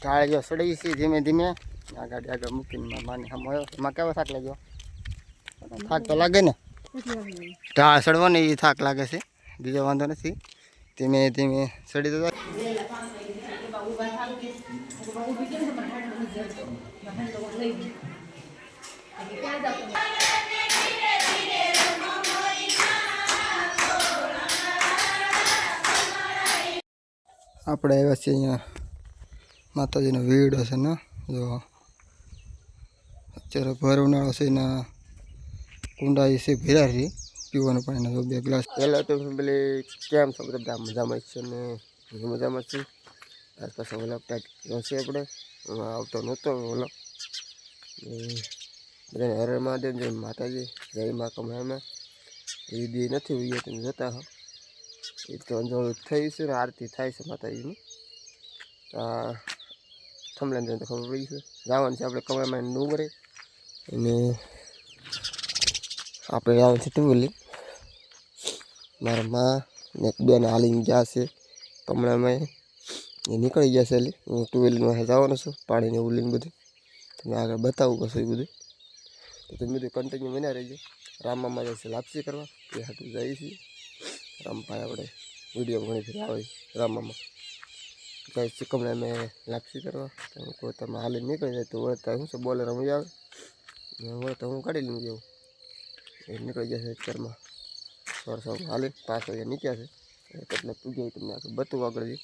ઢાળ જો સડી છે ધીમે ધીમે આ ગાડી આગળ મૂકીને માની સામે આવ્યો એમાં કેવો થાક લાગ્યો થાક તો લાગે ને ઢાળ સડવાની એ થાક લાગે છે બીજો વાંધો નથી ધીમે ધીમે સડી તો આપણે આવ્યા છીએ અહીંયા માતાજીનો વીડ હશે ને જો અત્યારે ભર ઉનાળો છે એના કુંડા એ છે ભેરા પીવાનું પાણીના જો 2 ગ્લાસ પહેલાં તો પેલી કેમ છો બધા મજામાં છે ને મજામાં છે ત્યાર પછી ઓલા ટાઈટ છે આપણે આવતો નહોતો ઓલો બધાને હરે મહાદેવ જય માતાજી જય મા કમામાં એ દી નથી હોય તમે જતા હો એ તો અંજોળ થઈ છે ને આરતી થાય છે માતાજીની થમલેન તો ખબર પડી છે જવાનું છે આપણે કમળામાં ડુંગરે અને આપણે આવે છે ટુવેલી મારા મા ને એક બેન હાલીને ગયા છે કમળામાં એ નીકળી ગયા છે એટલે હું ટુવેલીમાં જવાનો છું પાણીને ઉલીને બધું તમે આગળ બતાવું કશું એ બધું તો તમે બધું કન્ટિન્યુ બન્યા રહીજો રામમાં જશે લાપસી કરવા એ હાટું જઈએ છીએ રામભાઈ આપણે વિડીયો ઘણી ફરી આવે રામમાં જાય છે કમળામાં લાપસી કરવા કોઈ તમે હાલીને નીકળી જાય તો વળતા શું છે બોલર મજા આવે વળતા હું કાઢી લઈને જાઉં એ નીકળી જશે અત્યારમાં સરસ હાલીને 5 વાગ્યા નીકળ્યા છે કેટલા પૂગ્યા તમને આગળ બતું આગળ જઈ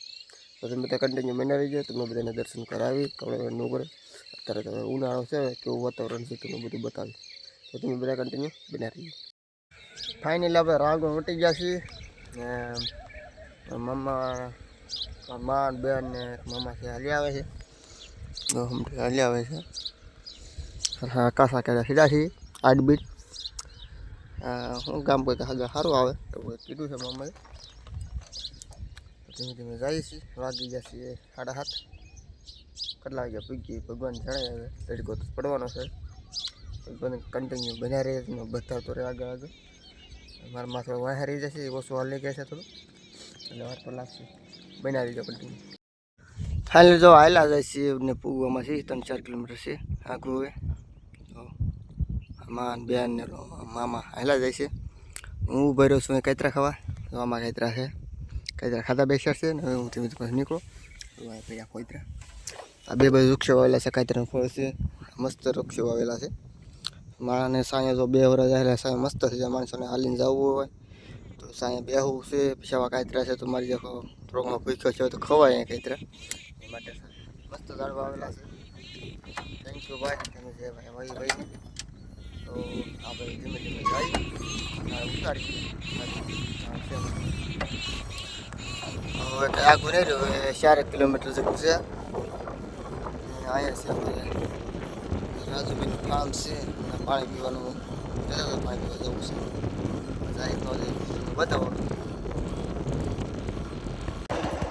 તો તમે બધા કન્ટિન્યુ મહિના રહી જાય તમે બધાને દર્શન કરાવી કમળામાં નું અત્યારે તમે ઉનાળો છે કેવું વાતાવરણ છે તમે બધું બતાવી તો તમે બધા કન્ટિન્યુ બના રહીએ ફાઇનલી આપણે રાગો વટી ગયા છીએ મમ્મા મા બેન ને મામા છે હાલી આવે છે હાલી આવે છે હા કાસા કર્યા સીધા છીએ 8 બીટ હું ગામ કોઈ આગળ સારું આવે એવું કીધું છે મમ્માએ ધીમે ધીમે જઈએ છીએ વાગી ગયા છીએ 7:30 કેટલા વાગ્યા પૂગી ભગવાન જણાય હવે તડકો તો પડવાનો છે ભગવાન કન્ટિન્યુ બન્યા રહે બતાવતો રહે આગળ આગળ મારા માં થોડો વાહ રહી જશે ઓછું હાલી ગયા છે થોડું એટલે વાર પર લાગશે બના રહીજો કન્ટિન્યુ ફાઇનલી જો હાલા જાય છે ને પૂગવામાં છે 3-4 કિલોમીટર છે આગું હવે માન બેન ને મામા હાલા જાય છે હું ઊભો રહ્યો છું કાતરા ખાવા આમાં કાતરા છે કાતરા ખાતા બેસ્યા છે ને હું ધીમે ધીમે નીકળો પડ્યા કોઈતરા આ બે બાજુ વૃક્ષો વાવેલા છે કાતરાનું ફળ છે મસ્ત વૃક્ષો વાવેલા છે માણસને સાંજે જો 2 વર્ષ આવેલા સાંજે મસ્ત થઈ જાય માણસોને હાલીને જવું હોય તો સાંજે બેહવું છે પછી આવા કાતરા છે તો મારી જે થોડોક ભૂખ્યો છે તો ખવાય કાતરા એ માટે મસ્ત ઝાડવા આવેલા છે થેન્ક યુ ભાઈ તમે જે ભાઈ ભાઈને તો આપણે ધીમે ધીમે જઈ ઉતારી હવે આગું નહીં રહ્યું 4 કિલોમીટર જેટલું છે અહીંયા છે રાજુભાઈનું ફાર્મ છે પાણી પીવાનું પાણી પીવા જવું છે જાય તો બતાવો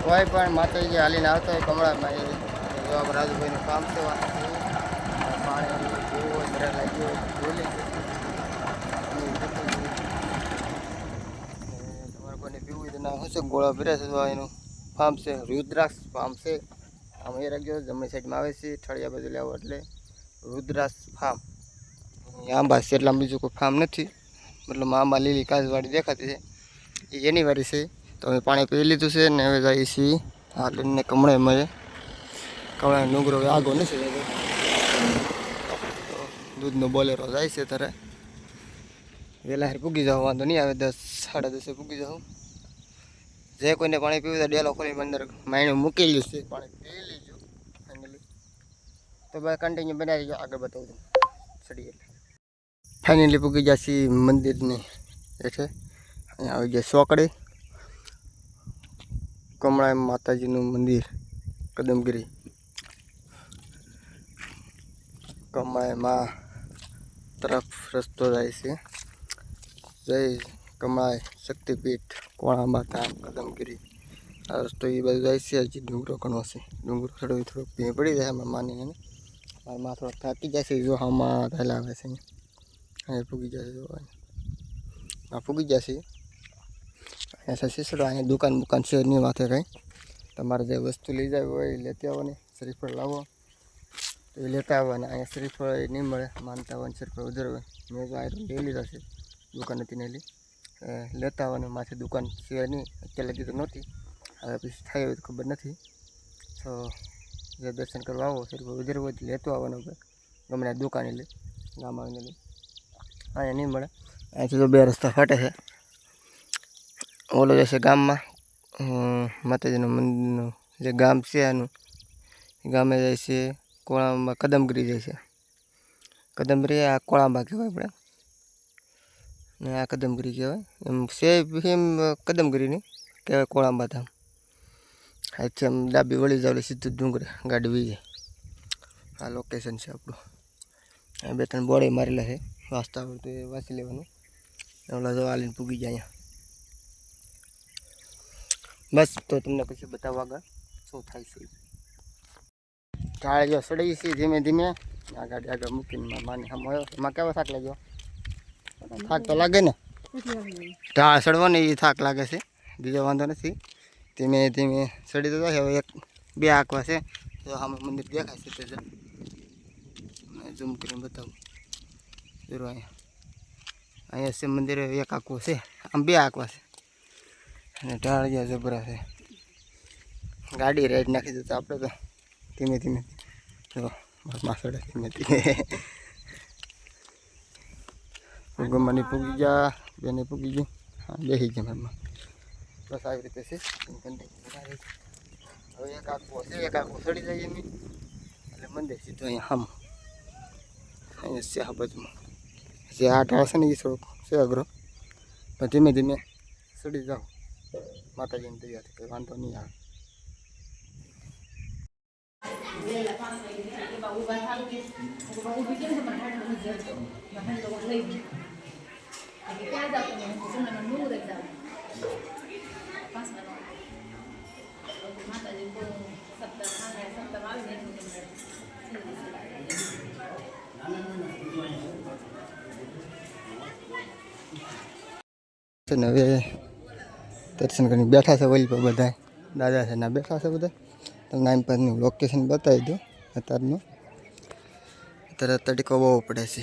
કોઈ પણ માતાજી હાલીને આવતા હોય કમળામાં એ રાજુભાઈનું ફાર્મ છે પાણી પીવું હોય ઘરે લાગ્યું હોય બોલી તમારે કોઈને પીવું હોય તો ના શું છે ગોળા ભરે છે તો એનું ફાર્મ છે રુદ્રાક્ષ ફાર્મ છે આમ એ રાખજો જમણી સાઈડમાં આવે છે ઠળિયા બાજુ લેવો એટલે રુદ્રાક્ષ ફાર્મ આંબા છે એટલા બીજું કોઈ ફાર્મ નથી મતલબ આંબા લીલી કાચવાળી દેખાતી છે એ એની વારી છે તો અમે પાણી પી લીધું છે ને હવે જઈએ છીએ હાલીને કમળામાં ડુંગરો આગો નથી દૂધનો બોલેરો જાય છે ત્યારે વહેલા હાર પૂગી જાવ વાંધો નહીં આવે 10 10:30 પૂગી જાઉં જે કોઈને પાણી પીવું તો ડેલો ખોલીને અંદર માયણું મૂકેલું છે પાણી પી લીજો ફાઇનલી તો ભાઈ કન્ટિન્યુ બનાવી જાઓ આગળ બતાવું છું ચડીએ ફાઇનલી પૂગી ગયા છીએ મંદિરની એટલે અહીંયા આવી ગયા ચોકડી કમળા માતાજીનું મંદિર કદમગીરી કમળામાં તરફ રસ્તો જાય છે જય કમળાય શક્તિપીઠ કોણાંબા ધામ કદમગીરી આ રસ્તો એ બાજુ જાય છે હજી ડુંગરો ઘણો છે ડુંગરો થોડોક ભીં પડી જાય એમાં માનીને મારા માં થોડોક થાકી જાય છે જો આમાં થયેલા આવે છે અહીંયા પૂગી જશે આ પૂગી જશે અહીંયા સસીસડો અહીંયા દુકાન છે એની માથે કંઈ તમારે જે વસ્તુ લઈ જાય હોય લેતી આવો ને શ્રીફળ લાવો તો એ લેતા આવવાના. અહીંયા શ્રીફળ એ નહીં મળે, માનતા હોય શ્રીફળ ઉધરવે. મેં તો આ લઈ લીધા છે, દુકાન હતી ને લેતા આવવાનું. માથે દુકાન સિવાય નહીં, અત્યારે લગી તો નહોતી, હવે પછી થાય હોય તો ખબર નથી. તો જે દર્શન કરવા આવો શ્રીફળ ઉધરવું હોય લેતો આવવાનું. ગમે દુકાને લઈ ગામ આવીને લઈ, અહીંયા નહીં મળે. અહીંથી તો 2 રસ્તા ફાટે છે. ઓલો જશે ગામમાં, માતાજીનું મંદિરનું જે ગામ છે આનું, ગામે જાય છે કોળામાં, કદમગીરી જાય છે. કદમગીરી આ કોળાંબા કહેવાય આપણે, ને આ કદમગીરી કહેવાય. એમ છે એમ કદમગીરીની કહેવાય કોળાંબા ધામ. અહીંથી આમ ડાબી વળી જાવ સીધું ડુંગરે ગાડી વી જાય. આ લોકેશન છે આપણું. આ 2-3 બોર્ડે મારેલા છે, વાંચતા આવડતું એ વાંચી લેવાનું. ઓલા જો આલીને પૂગી જાય અહીંયા. બસ તો તમને પછી બતાવવા આગળ શું થાય છે. ઢાળ જો સડી છે ધીમે ધીમે. આ ગાડી આગળ મૂકીને માની સામે આવ્યો. એમાં કેવો થાક લાગ્યો? થાક તો લાગે ને, ઢાળ સડવો ને એ થાક લાગે છે, બીજો વાંધો નથી. ધીમે ધીમે સડી તો જાય. હવે 1-2 આંકવા છે તો સામે મંદિર દેખાય છે. તે ઝૂમ કરીને બતાવું. જરૂર અહીંયા છે મંદિર, 1 આંકવું છે, આમ 2 આંકવા છે. અને ઢાળ ગયા જબરા છે. ગાડી રાઈડ નાખી દો તો આપણે તો ધીમે ધીમે જો માસડે ધીમે ધીમે ગમવાની પૂગી ગયા, બેને પૂગી ગઈ. હા, બેસી ગયા મનમાં. બસ આવી રીતે છે. હવે 1 આંકવો છે, 1 આંકવો સડી જાય એની એટલે મંદિર સીધું અહીંયા સામું. અહીંયા છે આ બાજુમાં જે આ ઢાળ છે ને એ થોડોક છે અઘરો, પણ ધીમે ધીમે સડી જાઓ. માતાજીની દયાથી કંઈ વાંધો નહીં આવે. હવે દર્શન કરીને બેઠા છે વળી પર બધા દાદા છે ના બેઠા છે બધા. તમને આમ પરનું લોકેશન બતાવી દો. અત્યારનું અત્યારે તડકો બહુ પડે છે,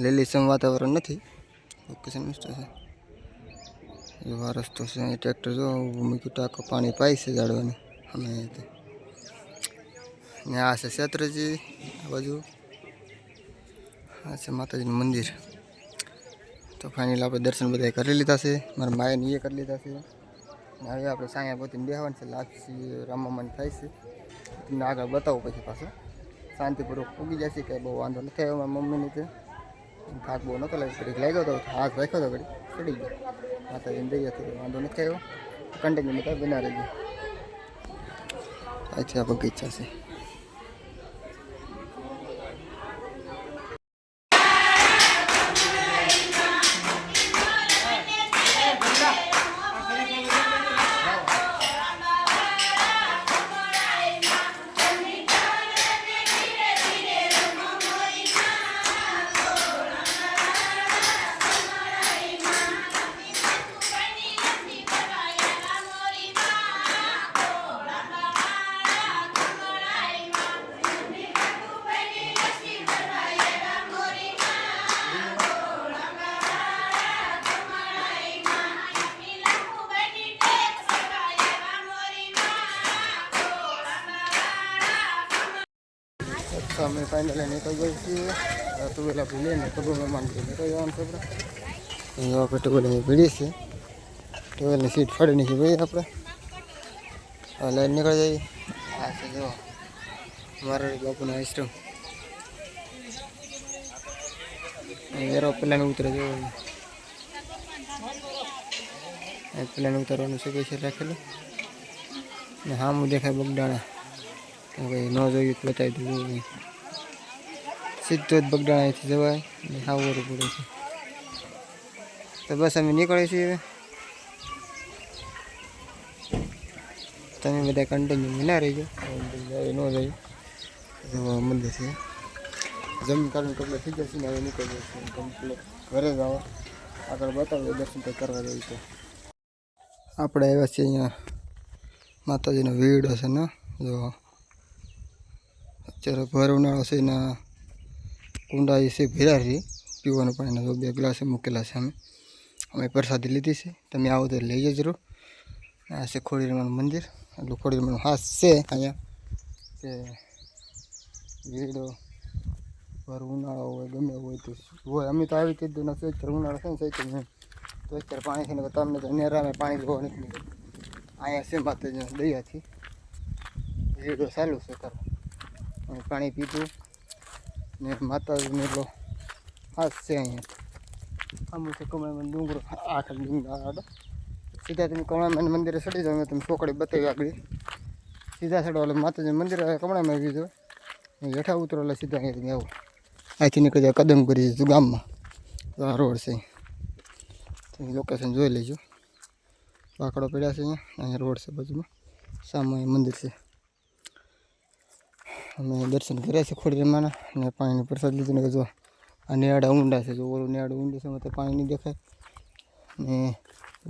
લીલીછમ વાતાવરણ નથી. લોકેશન મસ્ત છે. એવા રસ્તો છે, અહીં ટ્રેક્ટર જો મૂક્યું, ટાંકો પાણી પાય છે ગાડવાની. અમે ને આ છે ક્ષેત્રજી, આ બાજુ આ છે માતાજીનું મંદિર. તો ફાઇનલ આપણે દર્શન બધા કરી લીધા છે, મારા માયાને એ કરી લીધા છે. હવે આપણે સાયા પોતીને બેસવાનું છે. લાપસી રામામાની થાય છે, તમને આગળ બતાવું પછી પાછું. શાંતિપૂર્વક પૂગી જશે, કંઈ બહુ વાંધો નથી આવ્યો મારા મમ્મીની તે. થાક બહુ નહોતો લાગ્યો, ઘડીક લાગ્યો હતો, હાથ રાખ્યો હતો ઘડી ચડી ગયો. માતાજીને દઈએ તો વાંધો નથી આવ્યો. કન્ટિન્યુ બધા બના રહી ગયો. અહીંથી આ બગીચા છે. અમે ફાઇનલી નીકળી ગઈ છીએ. ટુવેલ આપણે લઈને કબૂમાં માંગી નીકળી જવાનું છે આપણે. અહીંયા આપણે ટુવેલની ભીડી છે, ટુવેલની સીટ ફાડીની છે ભાઈ આપણે. હવે લઈને નીકળી જઈએ. આ છે જો મારા બાપુનો આઈસ્ક્રીમ. એરોપ્લેન ઉતરે જો, એરોપ્લેન ઉતરવાનું છે પૈસા રાખેલું. ને હા હું દેખાય બગડાણા, કંઈ ન જોયું તો બતાવી દીધું. સીધું જ બગડાણા અહીંથી જવાય ને આવવું પડે છે. તો બસ અમે નીકળીએ છીએ. તમે બધા કન્ટિન્યુ ના રહીજો, ન જાય જોવા મંદિર છે. જમીન કારણ કમ્પ્લીટ થઈ જશે ને હવે નીકળી જશે કમ્પ્લીટ ઘરે જ આવો. આગળ બતાવીએ દર્શન તો કરવા જઈએ. તો આપણે આવ્યા છીએ અહીંયા માતાજીનો વીડ હશે ને જો અત્યારે ભર ઉનાળો છે એના કુંડા એ છે ભેરા રહી પીવાનું પાણીના જો 2 ગ્લાસ મૂકેલા છે. અમે પ્રસાદી લીધી છે, તમે આવો તો લઈ જજો. આ છે ખોડિયારમાંનું મંદિર, એટલું ખોડિયારમાંનું હાસ છે અહીંયા કે વીડો ભર ઉનાળો હોય ગમે હોય તો હોય. અમે તો આવી કીધું નથી અત્યારે ઉનાળો છે ને સૈતું તો અત્યારે પાણી છે ને તમને તો નેરામે પાણી જોવા નથી મળ્યું. અહીંયા છે માતાજીના દયાથી વીડો ચાલુ છે કરો. અમે પાણી પીધું ને માતાજીનો એટલો હાસ છે અહીંયા. અમુક છે કમળામાં ડુંગરો આખા ડુંગર સીધા તમે કમળામાં મંદિરે ચડી જાવ. તમે ચોકડી બતાવી આગળ સીધા ચડો એટલે માતાજી મંદિર કમળામાં આવી જાવ. હેઠા ઉતરો એટલે સીધા અહીંયા તમે આવો. અહીંથી નીકળી જાય કદમ કરી જઈશું ગામમાં. તો આ રોડ છે, તમે લોકેશન જોઈ લેજો. પાકડો પડ્યા છે અહીંયા રોડ છે બાજુમાં, સામે મંદિર છે. અમે દર્શન કર્યા છે ખોડિયારમાંના અને પાણીનો પ્રસાદ લીધો ને જો આ નેડા ઊંડા છે. જો ઓલું નેડું ઊંડું છે એમાં તો પાણી નહીં દેખાય ને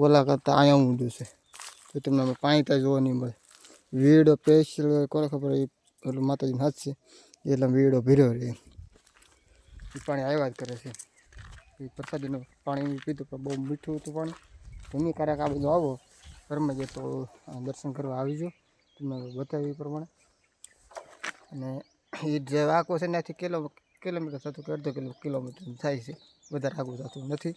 ઓલા કરતાં અહીંયા ઊંડું છે તો તમને અમે પાણી ત્યાં જોવા નહીં મળે. વીડો સ્પેશિયલ કોને ખબર એટલું માતાજીનો હાથ છે એટલે વીડો ભર્યો રહે. એ પાણી આવ્યા જ કરે છે. એ પ્રસાદીનું પાણી પીધું પણ બહુ મીઠું હતું પાણી. તમે ક્યારેક આ બધું આવો ઘરમાં જાય તો દર્શન કરવા આવીજો, તમને બતાવી એ પ્રમાણે. અને એ જે આખો છે ત્યાંથી કિલોમીટર થતું કે અડધો કિલોમીટર થાય છે, વધારે આગું થતું નથી.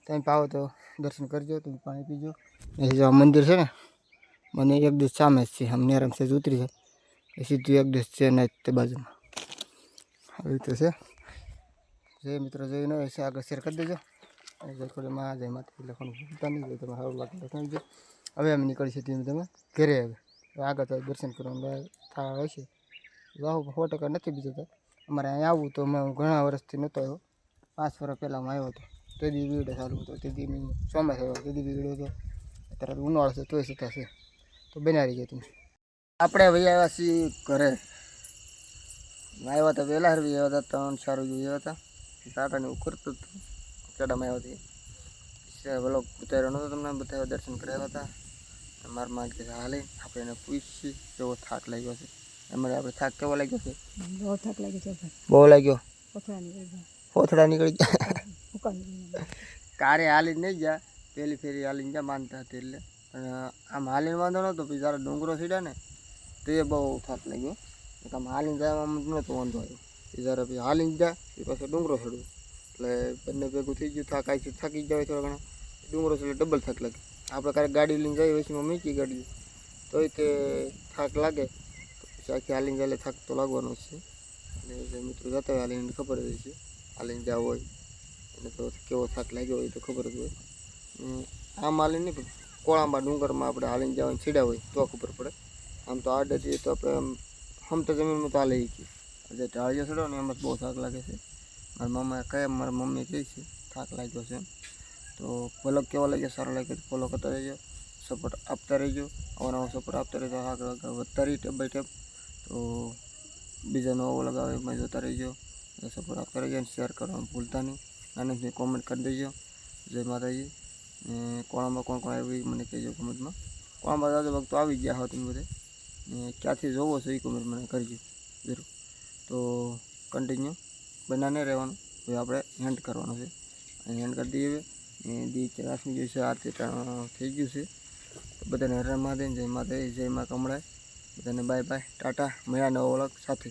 તમે પાવો તો દર્શન કરજો, તમે પાણી પીજો. એ જો આ મંદિર છે ને મને એક દિવસ સામે જ છે, આમ નેરમ છે ઉતરી જાય એ સીધું એક દિવસ છે ને તે બાજુમાં આવી રીતે છે. જે મિત્રો જોઈને છે આગળ શેર કરી દેજો. અને જે થોડી માં જય માતા લખવાનું ભૂલતા નહીં, તમે સારું લાગે લખાણજો. હવે અમે નીકળી છીએ તમે ઘરે હવે આગળ તો દર્શન કરવાનું થવા હશે. વાહુ 100% નથી બીજું તો અમારે અહીંયા આવવું તો મેં ઘણા વર્ષથી નહોતો આવ્યો. 5 વર્ષ પહેલાં હું આવ્યો હતો તે દી વીડો ચાલુ હતો, તે દી મેં ચોમાસ આવ્યો તે દી વીડો હતો. અત્યારે ઉનાળો છે તોય છતાં છે તો બનાવી જાય તમે. આપણે ભાઈ આવ્યા છીએ ઘરે. આવ્યા હતા વહેલા હરવી આવ્યા હતા 3-4 વાગે આવ્યા હતા. ટાટાને એવું કરતું હતું કેડામાં આવ્યા હતા વ્લોગ ઉતાર્યો નહોતો, તમને બતાવ્યા દર્શન કરાવ્યા હતા. મારા માં કે હાલે આપણે એને પૂછીએ કેવો થાક લાગ્યો છે. અમારે આપણે થાક કેવો લાગ્યો છે? બહુ થાક લાગ્યો છે. બહુ લાગ્યો. કોથળા નીકળી ગયા. કારે હાલી જ નહીં ગયા, પહેલી ફેરી હાલીને ગયા માનતા હતી એટલે. અને આમ હાલીને વાંધો નહોતો, પછી જ્યારે ડુંગરો સીડ્યા ને તો એ બહુ થાક લાગ્યો. આમ હાલીને જવામાં નહોતો વાંધો આવ્યો. એ જ્યારે પછી હાલીને ગયા એ પાછો ડુંગરો ચડ્યો એટલે બંને ભેગું થઈ ગયું. થાક આવી થાકી જાય થોડા ઘણા. ડુંગરો છે એટલે ડબલ થાક લાગે. આપણે ક્યારેક ગાડી લઈને જઈએ વચમાં મૂકી ગાડી તોય તે થાક લાગે, પછી આખી હાલીને જાય થાક તો લાગવાનો જ છે. અને જે મિત્રો જતા હોય હાલીને ખબર જ છે, હાલીને જવું હોય એને તો કેવો થાક લાગ્યો હોય તો ખબર જ હોય. આમ હાલીને નહીં પણ કોળામાં ડુંગરમાં આપણે હાલીને જવાની છીડા હોય તો ખબર પડે. આમ તો આડે જઈએ તો આપણે આમ હમતા જમીનમાં તો હાલે છીએ. જે ઢાળિયો ચડો ને એમાં બહુ થાક લાગે છે. મારા મામા કહે, મારા મમ્મી કહે છે થાક લાગ્યો છે એમ. તો વ્લોગ કેવો લાગ્યો, સારો લાગ્યો તો ફોલો કરતા રહેજો, સપોર્ટ આપતા રહેજો. અવારનવાર સપોર્ટ આપતા રહેજો, આગળ વધતા રહી સ્ટેપ બાય સ્ટેપ. તો બીજા નવો વ્લોગ આવે એમાં જોતા રહેજો, સપોર્ટ આપતા રહેજો અને શેર કરવાનું ભૂલતા નહીં. નાની કોમેન્ટ કરી દેજો. જય માતાજી. કોણામાં કોણ કોણ આવી મને કહેજો કોમેન્ટમાં. કોણામાં દાદા ભક્તો આવી ગયા હો તમે બધે ને ક્યાંથી જોવો છો એ કોમેન્ટ મને કરજો જરૂર. તો કન્ટિન્યુ બનાને રહેવાનું. હવે આપણે હેન્ડ કરવાનું છે, અહીં હેન્ડ કરી દઈએ. દી 4 જોઈશે, આરતી થઈ ગયું છે. તો બધાને હર મહાદેવ, જય માતા, જય મા કમળાય. બધાને બાય બાય, ટાટા. મળ્યા નવો વ્લોગ સાથે.